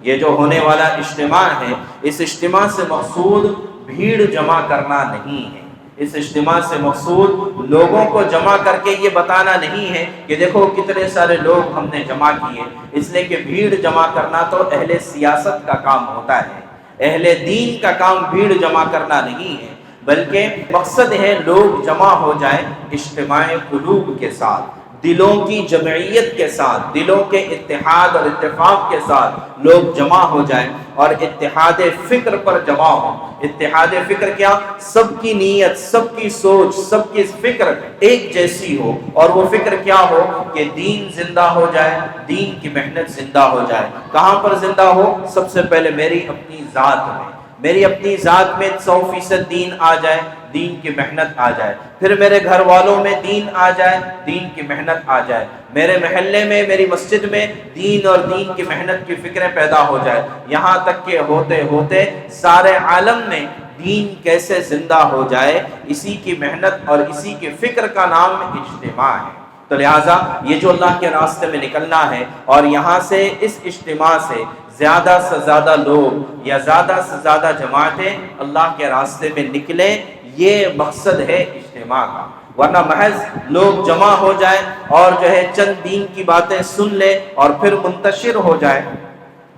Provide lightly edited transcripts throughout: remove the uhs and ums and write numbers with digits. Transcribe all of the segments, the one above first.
یہ جو ہونے والا اجتماع ہے، اس اجتماع سے مقصود بھیڑ جمع کرنا نہیں ہے، اس اجتماع سے مقصود لوگوں کو جمع کر کے یہ بتانا نہیں ہے کہ دیکھو کتنے سارے لوگ ہم نے جمع کیے، اس لیے کہ بھیڑ جمع کرنا تو اہل سیاست کا کام ہوتا ہے، اہل دین کا کام بھیڑ جمع کرنا نہیں ہے، بلکہ مقصد ہے لوگ جمع ہو جائیں اجتماع قلوب کے ساتھ، دلوں کی جمعیت کے ساتھ، دلوں کے اتحاد اور اتفاق کے ساتھ لوگ جمع ہو جائیں اور اتحاد فکر پر جمع ہوں۔ اتحاد فکر کیا؟ سب کی نیت، سب کی سوچ، سب کی فکر ایک جیسی ہو، اور وہ فکر کیا ہو کہ دین زندہ ہو جائے، دین کی محنت زندہ ہو جائے۔ کہاں پر زندہ ہو؟ سب سے پہلے میری اپنی ذات میں، میری اپنی ذات میں 100% دین آ جائے، دین کی محنت آ جائے، پھر میرے گھر والوں میں دین آ جائے، دین کی محنت آ جائے، میرے محلے میں، میری مسجد میں دین اور دین کی محنت کی فکریں پیدا ہو جائے، یہاں تک کہ ہوتے ہوتے سارے عالم میں دین کیسے زندہ ہو جائے، اسی کی محنت اور اسی کی فکر کا نام اجتماع ہے۔ تو لہٰذا یہ جو اللہ کے راستے میں نکلنا ہے اور یہاں سے اس اجتماع سے زیادہ سے زیادہ لوگ یا زیادہ سے زیادہ جماعتیں اللہ کے راستے میں نکلیں، یہ مقصد ہے اجتماع کا، ورنہ محض لوگ جمع ہو جائیں اور جو ہے چند دین کی باتیں سن لیں اور پھر منتشر ہو جائے،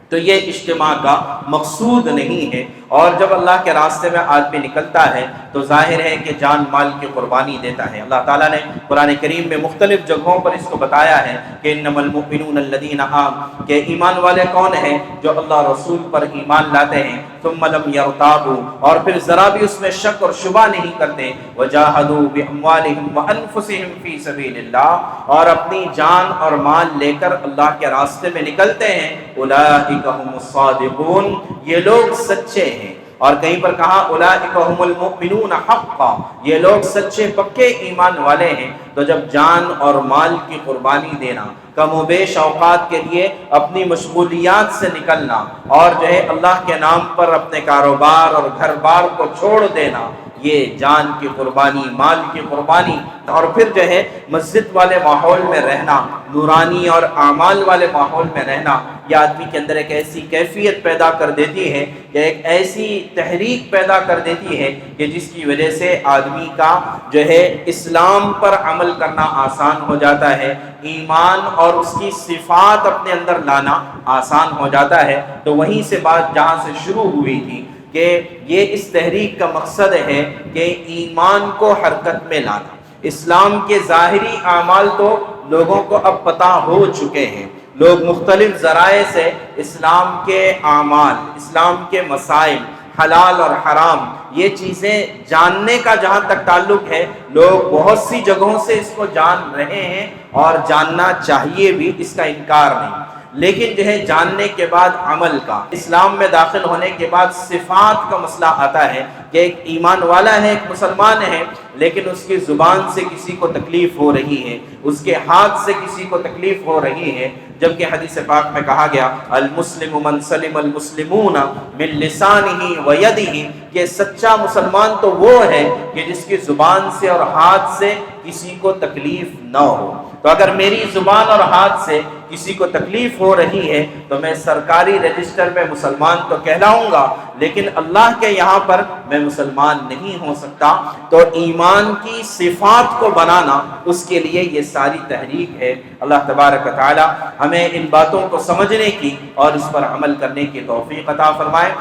تو یہ اجتماع کا مقصود نہیں ہے۔ اور جب اللہ کے راستے میں آدمی نکلتا ہے تو ظاہر ہے کہ جان مال کی قربانی دیتا ہے۔ اللہ تعالیٰ نے قرآن کریم میں مختلف جگہوں پر اس کو بتایا ہے کہ انما المؤمنون الذین آمنوا، کہ ایمان والے کون ہیں؟ جو اللہ رسول پر ایمان لاتے ہیں، ثم لم یرتابوا، اور پھر ذرا بھی اس میں شک اور شبہ نہیں کرتے، وجاہدوا باموالہم وانفسہم فی سبیل اللہ، اور اپنی جان اور مال لے کر اللہ کے راستے میں نکلتے ہیں، اولئک ھم الصادقون، یہ لوگ سچے ہیں۔ اور کہیں پر کہا اولئک ھم المؤمنون حقا، یہ لوگ سچے پکے ایمان والے ہیں۔ تو جب جان اور مال کی قربانی دینا، کم و بیش اوقات کے لیے اپنی مشغولیات سے نکلنا اور جو ہے اللہ کے نام پر اپنے کاروبار اور گھر بار کو چھوڑ دینا، یہ جان کی قربانی، مال کی قربانی، اور پھر جو ہے مسجد والے ماحول میں رہنا، نورانی اور اعمال والے ماحول میں رہنا، یہ آدمی کے اندر ایک ایسی کیفیت پیدا کر دیتی ہے کہ ایک ایسی تحریک پیدا کر دیتی ہے کہ جس کی وجہ سے آدمی کا جو ہے اسلام پر عمل کرنا آسان ہو جاتا ہے، ایمان اور اس کی صفات اپنے اندر لانا آسان ہو جاتا ہے۔ تو وہیں سے بات جہاں سے شروع ہوئی تھی کہ یہ اس تحریک کا مقصد ہے کہ ایمان کو حرکت میں لانا۔ اسلام کے ظاہری اعمال تو لوگوں کو اب پتہ ہو چکے ہیں، لوگ مختلف ذرائع سے اسلام کے اعمال، اسلام کے مسائل، حلال اور حرام، یہ چیزیں جاننے کا جہاں تک تعلق ہے، لوگ بہت سی جگہوں سے اس کو جان رہے ہیں اور جاننا چاہیے بھی، اس کا انکار نہیں، لیکن جو ہے جاننے کے بعد عمل کا، اسلام میں داخل ہونے کے بعد صفات کا مسئلہ آتا ہے کہ ایک ایمان والا ہے، ایک مسلمان ہے، لیکن اس کی زبان سے کسی کو تکلیف ہو رہی ہے، اس کے ہاتھ سے کسی کو تکلیف ہو رہی ہے، جبکہ حدیث پاک میں کہا گیا المسلم من سلم المسلمون من لسانہ و یدہ، کہ سچا مسلمان تو وہ ہے کہ جس کی زبان سے اور ہاتھ سے کسی کو تکلیف نہ ہو۔ تو اگر میری زبان اور ہاتھ سے کسی کو تکلیف ہو رہی ہے تو میں سرکاری رجسٹر میں مسلمان تو کہلاؤں گا، لیکن اللہ کے یہاں پر میں مسلمان نہیں ہو سکتا۔ تو ایمان کی صفات کو بنانا، اس کے لیے یہ ساری تحریک ہے۔ اللہ تبارک و تعالی ہمیں ان باتوں کو سمجھنے کی اور اس پر عمل کرنے کی توفیق عطا فرمائے۔